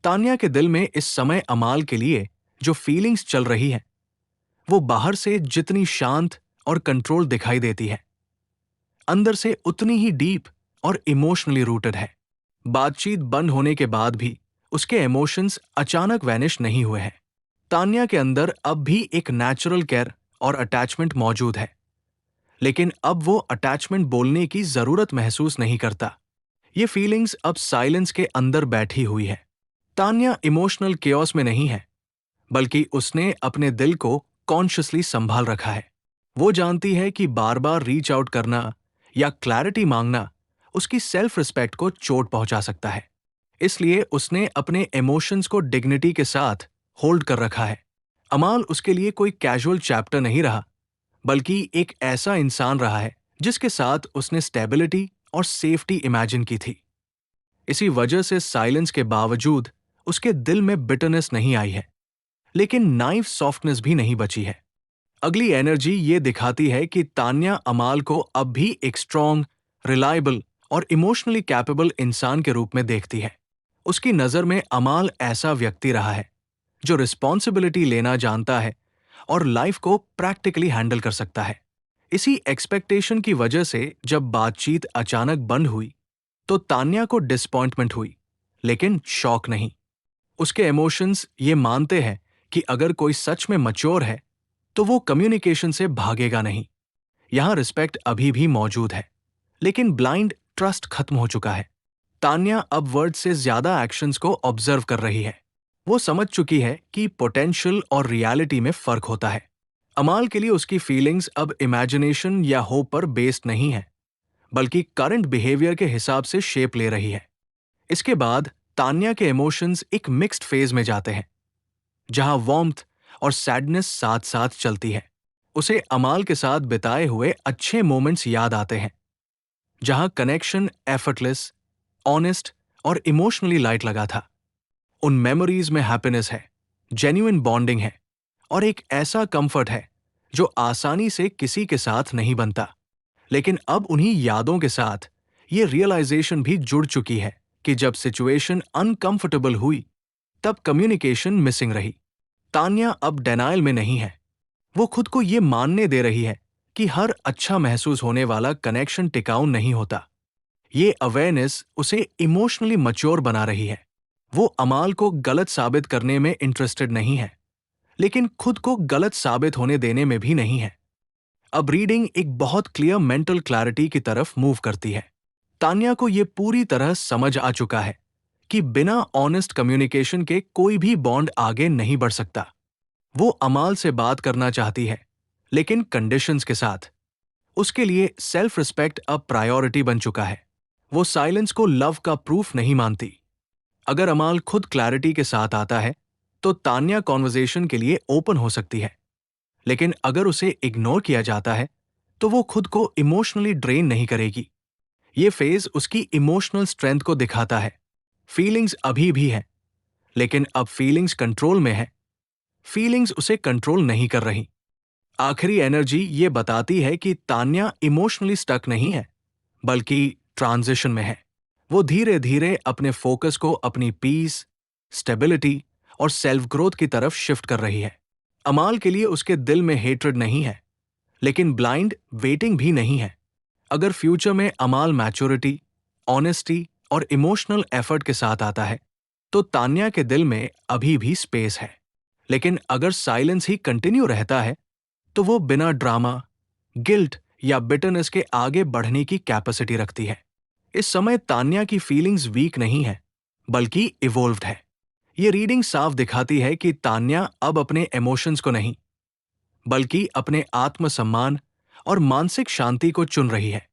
तान्या के दिल में इस समय अमाल के लिए जो फीलिंग्स चल रही है वो बाहर से जितनी शांत और कंट्रोल दिखाई देती है, अंदर से उतनी ही डीप और इमोशनली रूटेड है। बातचीत बंद होने के बाद भी उसके इमोशंस अचानक वैनिश नहीं हुए हैं। तान्या के अंदर अब भी एक नेचुरल केयर और अटैचमेंट मौजूद है, लेकिन अब वो अटैचमेंट बोलने की जरूरत महसूस नहीं करता। ये फीलिंग्स अब साइलेंस के अंदर बैठी हुई है। तान्या इमोशनल केओस में नहीं है, बल्कि उसने अपने दिल को कॉन्शियसली संभाल रखा है। वो जानती है कि बार बार रीच आउट करना या क्लैरिटी मांगना उसकी सेल्फ रिस्पेक्ट को चोट पहुंचा सकता है। इसलिए उसने अपने इमोशंस को डिग्निटी के साथ होल्ड कर रखा है। अमाल उसके लिए कोई कैजुअल चैप्टर नहीं रहा, बल्कि एक ऐसा इंसान रहा है जिसके साथ उसने स्टेबिलिटी और सेफ्टी इमेजिन की थी। इसी वजह से साइलेंस के बावजूद उसके दिल में बिटरनेस नहीं आई है, लेकिन नाइफ सॉफ्टनेस भी नहीं बची है। अगली एनर्जी ये दिखाती है कि तान्या अमाल को अब भी एक स्ट्रॉन्ग, रिलायबल और इमोशनली कैपेबल इंसान के रूप में देखती है। उसकी नज़र में अमाल ऐसा व्यक्ति रहा है जो रिस्पॉन्सिबिलिटी लेना जानता है और लाइफ को प्रैक्टिकली हैंडल कर सकता है। इसी एक्सपेक्टेशन की वजह से जब बातचीत अचानक बंद हुई तो तान्या को डिसअपॉइंटमेंट हुई, लेकिन शॉक नहीं। उसके इमोशंस ये मानते हैं कि अगर कोई सच में मैच्योर है तो वो कम्युनिकेशन से भागेगा नहीं। यहां रिस्पेक्ट अभी भी मौजूद है, लेकिन ब्लाइंड ट्रस्ट खत्म हो चुका है। तान्या अब वर्ड से ज्यादा एक्शंस को ऑब्जर्व कर रही है। वो समझ चुकी है कि पोटेंशियल और रियलिटी में फर्क होता है। अमाल के लिए उसकी फीलिंग्स अब इमेजिनेशन या होप पर बेस्ड नहीं है, बल्कि करंट बिहेवियर के हिसाब से शेप ले रही है। इसके बाद तान्या के इमोशंस एक मिक्स्ड फेज में जाते हैं, जहां वार्मथ और सैडनेस साथ साथ चलती है। उसे अमाल के साथ बिताए हुए अच्छे मोमेंट्स याद आते हैं, जहां कनेक्शन एफर्टलेस, ऑनेस्ट और इमोशनली लाइट लगा था। उन मेमोरीज में हैप्पीनेस है, जेन्युइन बॉन्डिंग है और एक ऐसा कंफर्ट है जो आसानी से किसी के साथ नहीं बनता। लेकिन अब उन्हीं यादों के साथ ये रियलाइजेशन भी जुड़ चुकी है कि जब सिचुएशन अनकंफर्टेबल हुई तब कम्युनिकेशन मिसिंग रही। तान्या अब डिनायल में नहीं है। वो खुद को ये मानने दे रही है कि हर अच्छा महसूस होने वाला कनेक्शन टिकाऊ नहीं होता। ये अवेयरनेस उसे इमोशनली मैच्योर बना रही है। वो अमाल को गलत साबित करने में इंटरेस्टेड नहीं है, लेकिन खुद को गलत साबित होने देने में भी नहीं है। अब रीडिंग एक बहुत क्लियर मेंटल क्लैरिटी की तरफ मूव करती है। तान्या को ये पूरी तरह समझ आ चुका है कि बिना ऑनेस्ट कम्युनिकेशन के कोई भी बॉन्ड आगे नहीं बढ़ सकता। वो अमाल से बात करना चाहती है, लेकिन कंडीशंस के साथ। उसके लिए सेल्फ रिस्पेक्ट अब प्रायोरिटी बन चुका है। वो साइलेंस को लव का प्रूफ नहीं मानती। अगर अमाल खुद क्लैरिटी के साथ आता है तो तान्या कॉन्वर्जेशन के लिए ओपन हो सकती है, लेकिन अगर उसे इग्नोर किया जाता है तो वो खुद को इमोशनली ड्रेन नहीं करेगी। ये फेज उसकी इमोशनल स्ट्रेंथ को दिखाता है। फीलिंग्स अभी भी है, लेकिन अब फीलिंग्स कंट्रोल में है। फीलिंग्स उसे कंट्रोल नहीं कर रही। आखिरी एनर्जी ये बताती है कि तान्या इमोशनली स्टक नहीं है, बल्कि ट्रांजिशन में है। वो धीरे धीरे अपने फोकस को अपनी पीस, स्टेबिलिटी और सेल्फ ग्रोथ की तरफ शिफ्ट कर रही है। अमाल के लिए उसके दिल में हेट्रेड नहीं है, लेकिन ब्लाइंड वेटिंग भी नहीं है। अगर फ्यूचर में अमाल मैच्योरिटी, ऑनेस्टी और इमोशनल एफर्ट के साथ आता है तो तान्या के दिल में अभी भी स्पेस है। लेकिन अगर साइलेंस ही कंटिन्यू रहता है तो वो बिना ड्रामा, गिल्ट या बिटरनेस के आगे बढ़ने की कैपेसिटी रखती है। इस समय तान्या की फीलिंग्स वीक नहीं है, बल्कि इवोल्व्ड है। ये रीडिंग साफ दिखाती है कि तान्या अब अपने इमोशंस को नहीं, बल्कि अपने आत्मसम्मान और मानसिक शांति को चुन रही है।